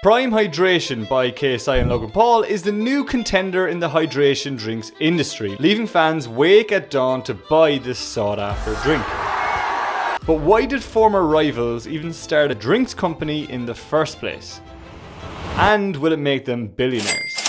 Prime Hydration by KSI and Logan Paul is the new contender in the hydration drinks industry, leaving fans wake at dawn to buy this sought-after drink. But why did former rivals even start a drinks company in the first place? And will it make them billionaires?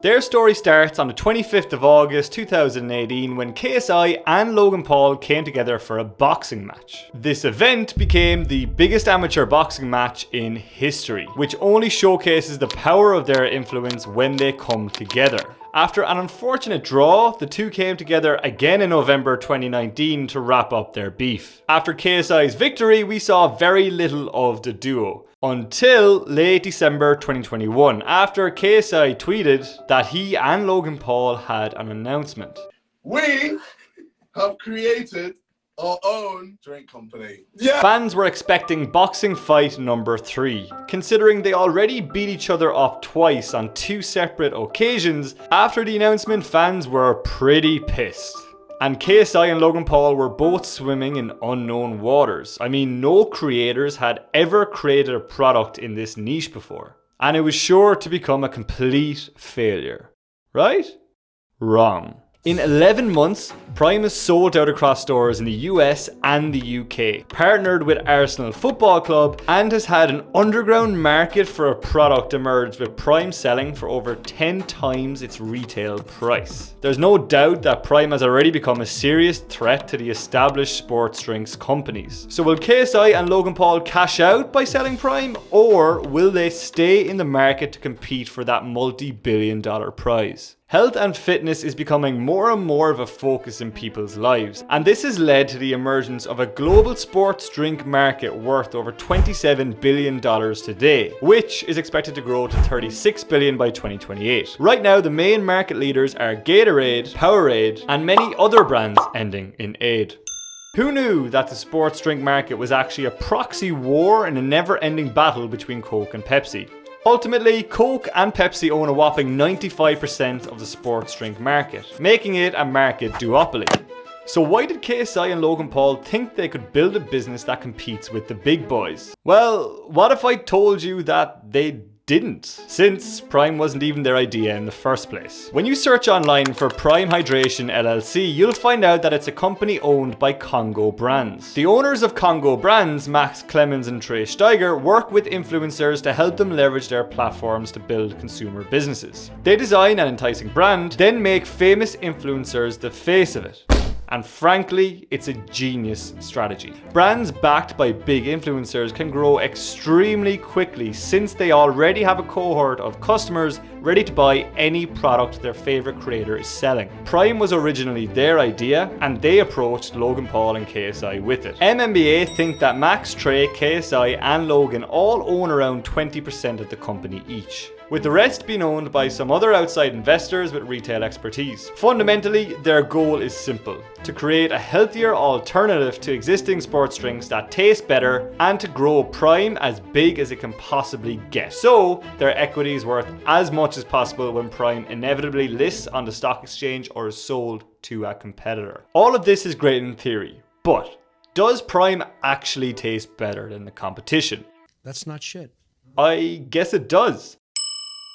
Their story starts on the 25th of August 2018 when KSI and Logan Paul came together for a boxing match. This event became the biggest amateur boxing match in history, which only showcases the power of their influence when they come together. After an unfortunate draw, the two came together again in November 2019 to wrap up their beef. After KSI's victory, we saw very little of the duo. Until late December 2021, after KSI tweeted that he and Logan Paul had an announcement. We have created our own drink company. Yeah. Fans were expecting boxing fight number 3. Considering they already beat each other up twice on 2 separate occasions, after the announcement fans were pretty pissed. And KSI and Logan Paul were both swimming in unknown waters. I mean, no creators had ever created a product in this niche before. And it was sure to become a complete failure. Right? Wrong. In 11 months, Prime has sold out across stores in the US and the UK, partnered with Arsenal Football Club, and has had an underground market for a product emerge, with Prime selling for over 10 times its retail price. There's no doubt that Prime has already become a serious threat to the established sports drinks companies. So will KSI and Logan Paul cash out by selling Prime, or will they stay in the market to compete for that multi-billion-dollar prize? Health and fitness is becoming more and more of a focus in people's lives, and this has led to the emergence of a global sports drink market worth over $27 billion today, which is expected to grow to $36 billion by 2028. Right now, the main market leaders are Gatorade, Powerade, and many other brands ending in "aid." Who knew that the sports drink market was actually a proxy war and a never-ending battle between Coke and Pepsi? Ultimately, Coke and Pepsi own a whopping 95% of the sports drink market, making it a market duopoly. So why did KSI and Logan Paul think they could build a business that competes with the big boys? Well, what if I told you that they didn't, since Prime wasn't even their idea in the first place. When you search online for Prime Hydration LLC, you'll find out that it's a company owned by Congo Brands. The owners of Congo Brands, Max Clemens and Trey Steiger, work with influencers to help them leverage their platforms to build consumer businesses. They design an enticing brand, then make famous influencers the face of it. And frankly, it's a genius strategy. Brands backed by big influencers can grow extremely quickly since they already have a cohort of customers ready to buy any product their favorite creator is selling. Prime was originally their idea, and they approached Logan Paul and KSI with it. MMBA think that Max, Trey, KSI and Logan all own around 20% of the company each, with the rest being owned by some other outside investors with retail expertise. Fundamentally, their goal is simple: to create a healthier alternative to existing sports drinks that taste better, and to grow Prime as big as it can possibly get, so their equity is worth as much as possible when Prime inevitably lists on the stock exchange or is sold to a competitor. All of this is great in theory, but does Prime actually taste better than the competition? That's not shit. I guess it does.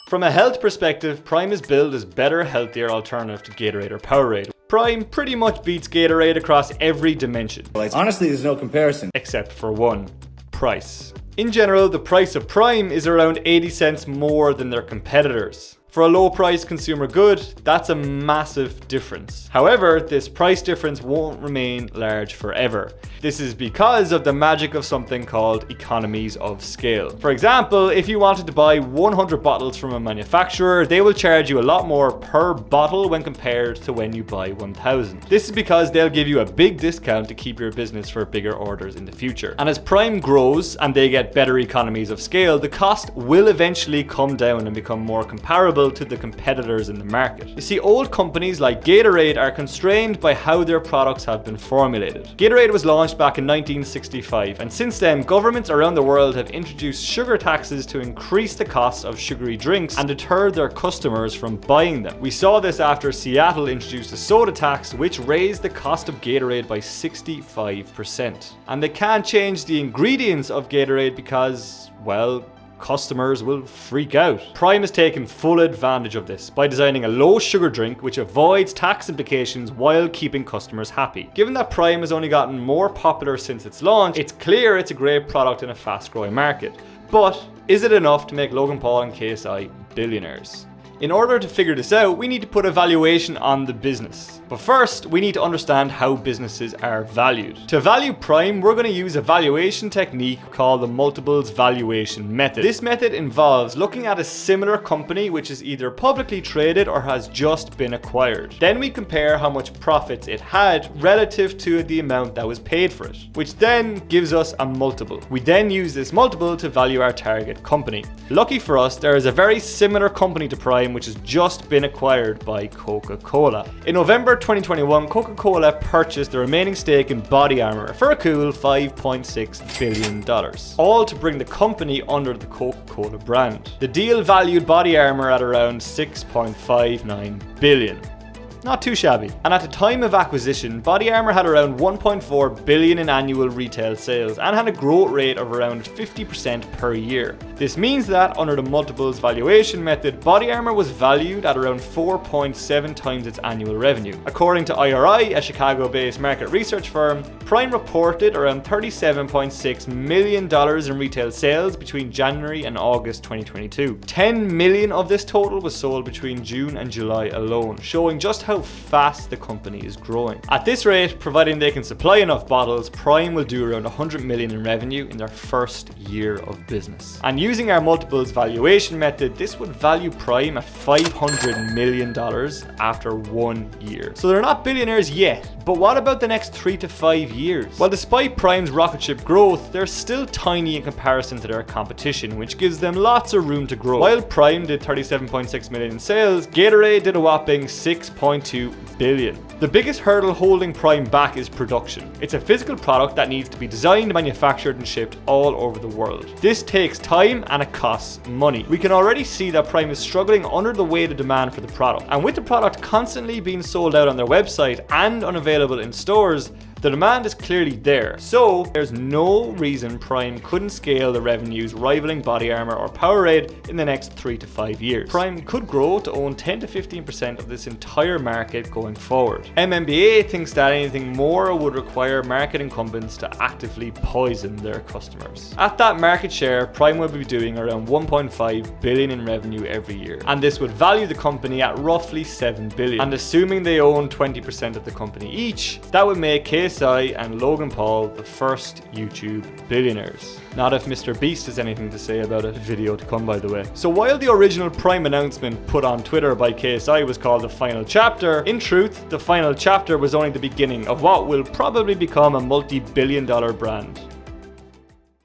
From a health perspective, Prime is billed as better, healthier alternative to Gatorade or Powerade. Prime pretty much beats Gatorade across every dimension. Honestly, there's no comparison. Except for one: price. In general, the price of Prime is around 80 cents more than their competitors. For a low-priced consumer good, that's a massive difference. However, this price difference won't remain large forever. This is because of the magic of something called economies of scale. For example, if you wanted to buy 100 bottles from a manufacturer, they will charge you a lot more per bottle when compared to when you buy 1,000. This is because they'll give you a big discount to keep your business for bigger orders in the future. And as Prime grows and they get better economies of scale, the cost will eventually come down and become more comparable to the competitors in the market. You see, old companies like Gatorade are constrained by how their products have been formulated. Gatorade was launched back in 1965, and since then, governments around the world have introduced sugar taxes to increase the cost of sugary drinks and deter their customers from buying them. We saw this after Seattle introduced a soda tax, which raised the cost of Gatorade by 65%. And they can't change the ingredients of Gatorade because, well, customers will freak out. Prime has taken full advantage of this by designing a low sugar drink which avoids tax implications while keeping customers happy. Given that Prime has only gotten more popular since its launch, it's clear it's a great product in a fast growing market. But is it enough to make Logan Paul and KSI billionaires? In order to figure this out, we need to put a valuation on the business. But first, we need to understand how businesses are valued. To value Prime, we're going to use a valuation technique called the multiples valuation method. This method involves looking at a similar company which is either publicly traded or has just been acquired. Then we compare how much profits it had relative to the amount that was paid for it, which then gives us a multiple. We then use this multiple to value our target company. Lucky for us, there is a very similar company to Prime which has just been acquired by Coca-Cola. In November 2021, Coca-Cola purchased the remaining stake in Body Armor for a cool $5.6 billion, all to bring the company under the Coca-Cola brand. The deal valued Body Armor at around $6.59 billion. Not too shabby. And at the time of acquisition, Body Armor had around 1.4 billion in annual retail sales and had a growth rate of around 50% per year. This means that under the multiples valuation method, Body Armor was valued at around 4.7 times its annual revenue. According to IRI, a Chicago-based market research firm, Prime reported around $37.6 million in retail sales between January and August 2022. 10 million of this total was sold between June and July alone, showing just how fast the company is growing. At this rate, providing they can supply enough bottles, Prime will do around 100 million in revenue in their first year of business. And using our multiples valuation method, this would value Prime at $500 million after 1 year. So they're not billionaires yet, but what about the next 3 to 5 years? Well, despite Prime's rocket ship growth, they're still tiny in comparison to their competition, which gives them lots of room to grow. While Prime did 37.6 million in sales, Gatorade did a whopping 6.2 billion. The biggest hurdle holding Prime back is production. It's a physical product that needs to be designed, manufactured and shipped all over the world. This takes time and it costs money. We can already see that Prime is struggling under the weight of demand for the product. And with the product constantly being sold out on their website and unavailable in stores, the demand is clearly there, so there's no reason Prime couldn't scale the revenues rivaling Body Armor or Powerade in the next 3 to 5 years. Prime could grow to own 10 to 15% of this entire market going forward. MMBA thinks that anything more would require market incumbents to actively poison their customers. At that market share, Prime will be doing around 1.5 billion in revenue every year, and this would value the company at roughly 7 billion. And assuming they own 20% of the company each, that would make KSI and Logan Paul the first YouTube billionaires. Not if Mr. Beast has anything to say about it. Video to come, by the way. So while the original Prime announcement put on Twitter by KSI was called the final chapter, in truth, the final chapter was only the beginning of what will probably become a multi-billion-dollar brand.